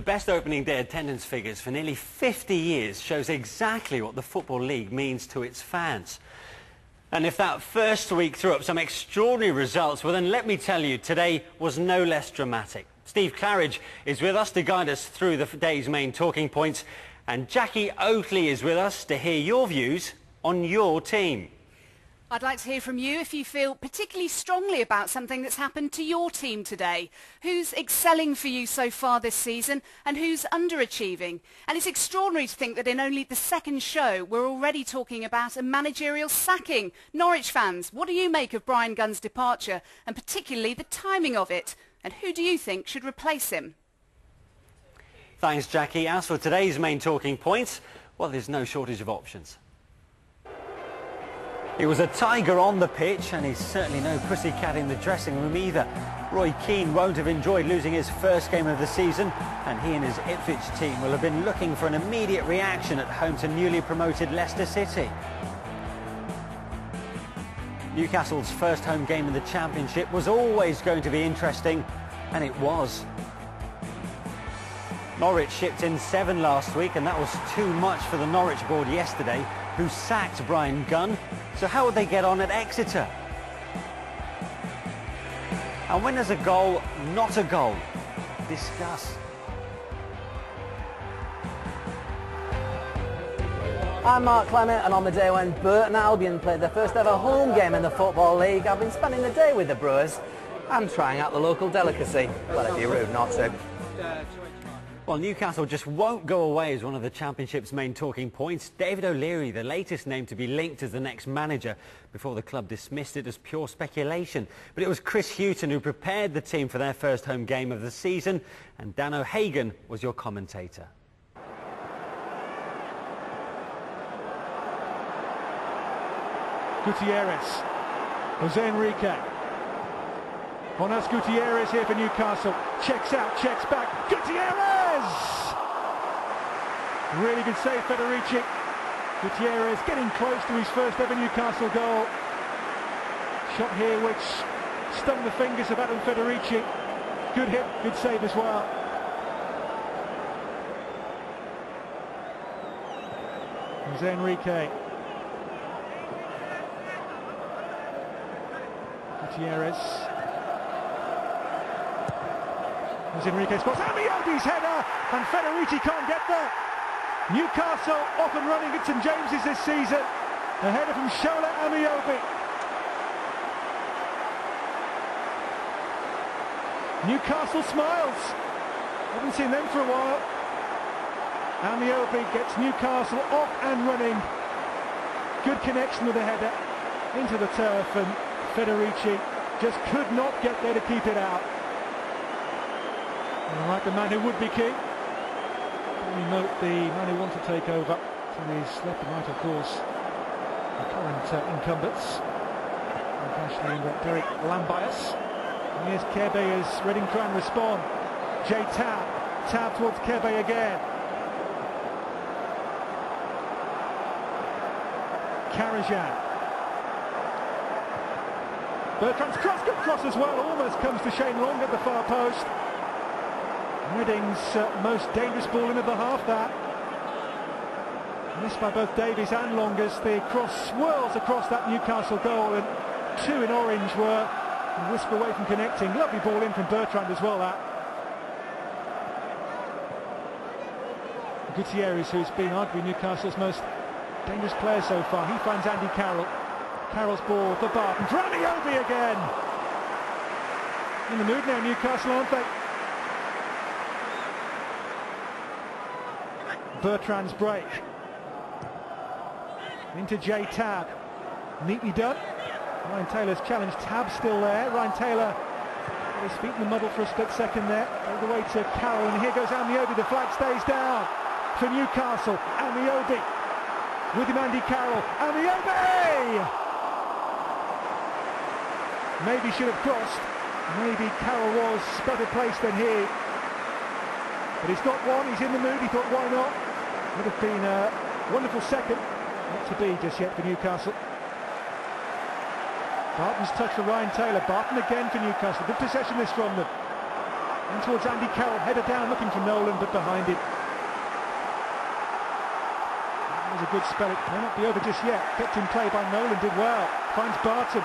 best opening day attendance figures for nearly 50 years shows exactly what the Football League means to its fans. And if that first week threw up some extraordinary results, well then let me tell you, today was no less dramatic. Steve Claridge is with us to guide us through the day's main talking points, and Jackie Oatley is with us to hear your views on your team. I'd like to hear from you if you feel particularly strongly about something that's happened to your team today. Who's excelling for you so far this season and who's underachieving? And it's extraordinary to think that in only the second show we're already talking about a managerial sacking. Norwich fans, what do you make of Bryan Gunn's departure and particularly the timing of it? And who do you think should replace him? Thanks, Jackie. As for today's main talking points, well, there's no shortage of options. He was a tiger on the pitch, and he's certainly no pussycat in the dressing room either. Roy Keane won't have enjoyed losing his first game of the season, and he and his Ipswich team will have been looking for an immediate reaction at home to newly promoted Leicester City. Newcastle's first home game in the Championship was always going to be interesting, and it was. Norwich shipped in 7 last week, and that was too much for the Norwich board yesterday, who sacked Bryan Gunn. So how would they get on at Exeter? And when there's a goal, not a goal? Discuss. I'm Mark Clement, and on the day when Burton Albion played their first ever home game in the Football League, I've been spending the day with the Brewers and trying out the local delicacy. Well, it'd be rude not to. Well, Newcastle just won't go away as one of the Championship's main talking points. David O'Leary, the latest name to be linked as the next manager, before the club dismissed it as pure speculation. But it was Chris Hughton who prepared the team for their first home game of the season, and Dan O'Hagan was your commentator. Gutierrez, Jose Enrique. Jonas Gutierrez here for Newcastle. Checks out, checks back. Gutierrez! Really good save, Federici. Gutierrez getting close to his first ever Newcastle goal. Shot here which stung the fingers of Adam Federici. Good hit, good save as well. Jose Enrique. Gutierrez. As Enrique spots Amiobi's header, and Federici can't get there. Newcastle off and running at St James's this season. A header from Shola Amiobi. Newcastle smiles. Haven't seen them for a while. Amiobi gets Newcastle off and running. Good connection with the header into the turf, and Federici just could not get there to keep it out. And like the man who would be king, we note the man who wants to take over to his left and right, of course, the current incumbents, Ashley and Derek Lambias. And here's Kebe as Reading try and respond. Jay Tab towards Kebe again. Karajan. Bertrand's cross, good cross as well, almost comes to Shane Long at the far post. Reading's most dangerous ball in at the half, that. Missed by both Davies and Long as the cross swirls across that Newcastle goal, and 2 in orange were a whisk away from connecting. Lovely ball in from Bertrand as well, that. Gutierrez, who's been arguably Newcastle's most dangerous player so far, he finds Andy Carroll. Carroll's ball for Barton. For Amiobi again! In the mood now, Newcastle, aren't they? Bertrand's break. Into Jay Tab. Neatly done. Ryan Taylor's challenge. Tab still there. Ryan Taylor with his feet in the muddle for a split second there. All the way to Carroll, and here goes Amiobi. The flag stays down for Newcastle. Amiobi. With him Andy Carroll. Amiobi! Maybe should have crossed. Maybe Carroll was better placed than he. But he's got one, he's in the mood, he thought why not? Would have been a wonderful second. Not to be just yet for Newcastle. Barton's touch for Ryan Taylor. Barton again for Newcastle. Good possession this from them. And towards Andy Carroll, header down, looking for Nolan, but behind it. That was a good spell. It may not be over just yet. Kept in play by Nolan, did well. Finds Barton.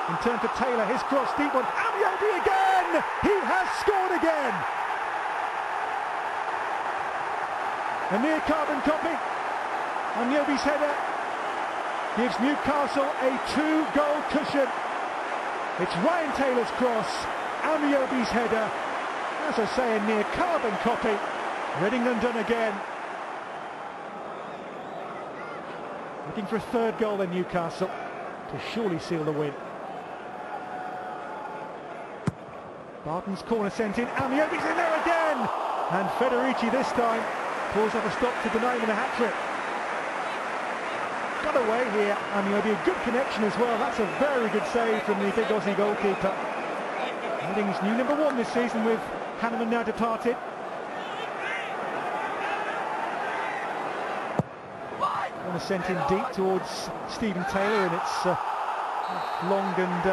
In turn for Taylor, his cross, deep one. Amiobi again! He has scored again! A near carbon copy. Amiobi's header gives Newcastle a 2-goal cushion. It's Ryan Taylor's cross, Amiobi's header. As I say, a near carbon copy. Reading undone again. Looking for a third goal in Newcastle to surely seal the win. Barton's corner sent in, Amiobi's in there again! And Federici this time pulls off a stop to deny him a hat-trick. Got away here, Amiobi, a good connection as well. That's a very good save from the big Aussie goalkeeper. Reading's new number 1 this season with Hanneman now departed. Corner sent in deep towards Stephen Taylor, and it's long and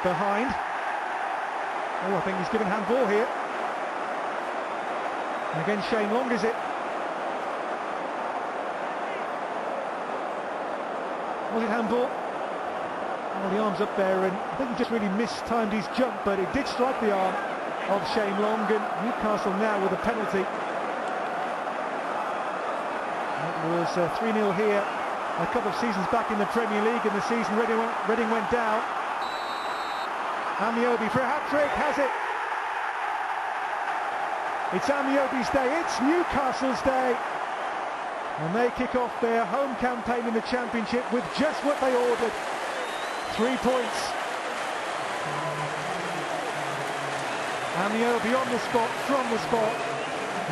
behind. Oh, I think he's given handball here. And again, Shane Long is it. Was it handball? Oh, the arm's up there, and I think he just really mistimed his jump, but it did strike the arm of Shane Long, and Newcastle now with a penalty. It was 3-0 here a couple of seasons back in the Premier League, and the season Reading went down. Amiobi for a hat-trick, has it? It's Amiobi's day, it's Newcastle's day. And they kick off their home campaign in the Championship with just what they ordered. 3 points. Amiobi on the spot, from the spot.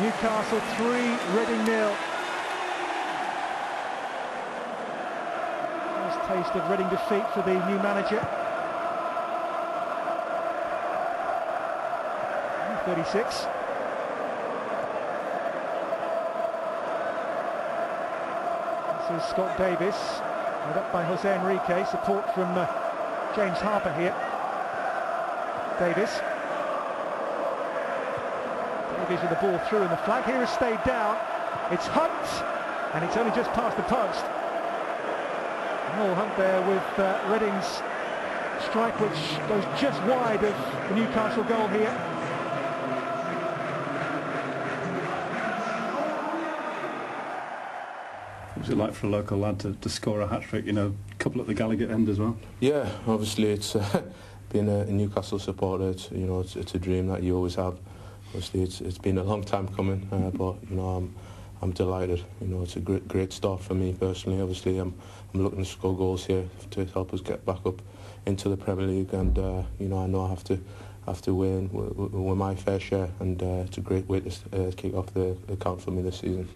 Newcastle 3, Reading 0. First taste of Reading defeat for the new manager. 36. This is Scott Davis, led up by Jose Enrique, support from James Harper here. Davis with the ball through, and the flag here has stayed down. It's Hunt, and it's only just past the post. Noel Hunt there with Reading's strike, which goes just wide of the Newcastle goal here. What's it like for a local lad to score a hat-trick, you know, a couple at the Gallagher end as well? Yeah, obviously it's being a Newcastle supporter, it's a dream that you always have. Obviously it's been a long time coming, but you know I'm delighted. You know, it's a great start for me personally. Obviously I'm looking to score goals here to help us get back up into the Premier League, and you know, I know I have to win with my fair share, and it's a great way to kick off the account for me this season.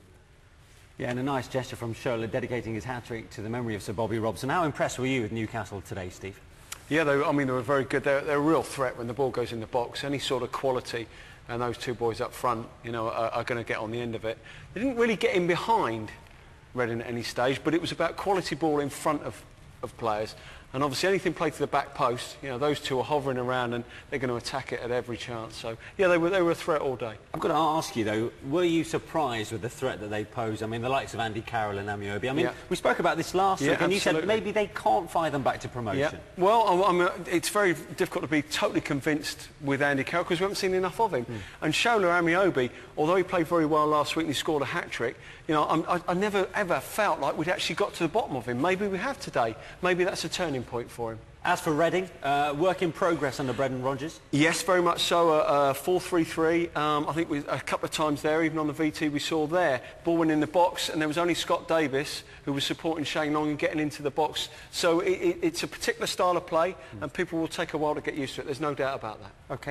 Yeah, and a nice gesture from Shola dedicating his hat-trick to the memory of Sir Bobby Robson. How impressed were you with Newcastle today, Steve? Yeah, they were very good. They're a real threat when the ball goes in the box. Any sort of quality, and those two boys up front, you know, are going to get on the end of it. They didn't really get in behind Reading at any stage, but it was about quality ball in front of players. And obviously anything played to the back post, you know, those two are hovering around and they're going to attack it at every chance. So, yeah, they were a threat all day. I've got to ask you, though, were you surprised with the threat that they posed? I mean, the likes of Andy Carroll and Amiobi. I mean, we spoke about this last week, and you said maybe they can't fire them back to promotion. Yeah. Well, I mean, it's very difficult to be totally convinced with Andy Carroll because we haven't seen enough of him. And Shola Amiobi, although he played very well last week and he scored a hat-trick, you know, I never ever felt like we'd actually got to the bottom of him. Maybe we have today. Maybe that's a turning point for him. As for Reading, work in progress under Brendan Rodgers? Yes, very much so. 4-3-3. I think a couple of times there, even on the VT we saw there, ball went in the box, and there was only Scott Davis who was supporting Shane Long and getting into the box. So it's a particular style of play, and people will take a while to get used to it. There's no doubt about that. Okay.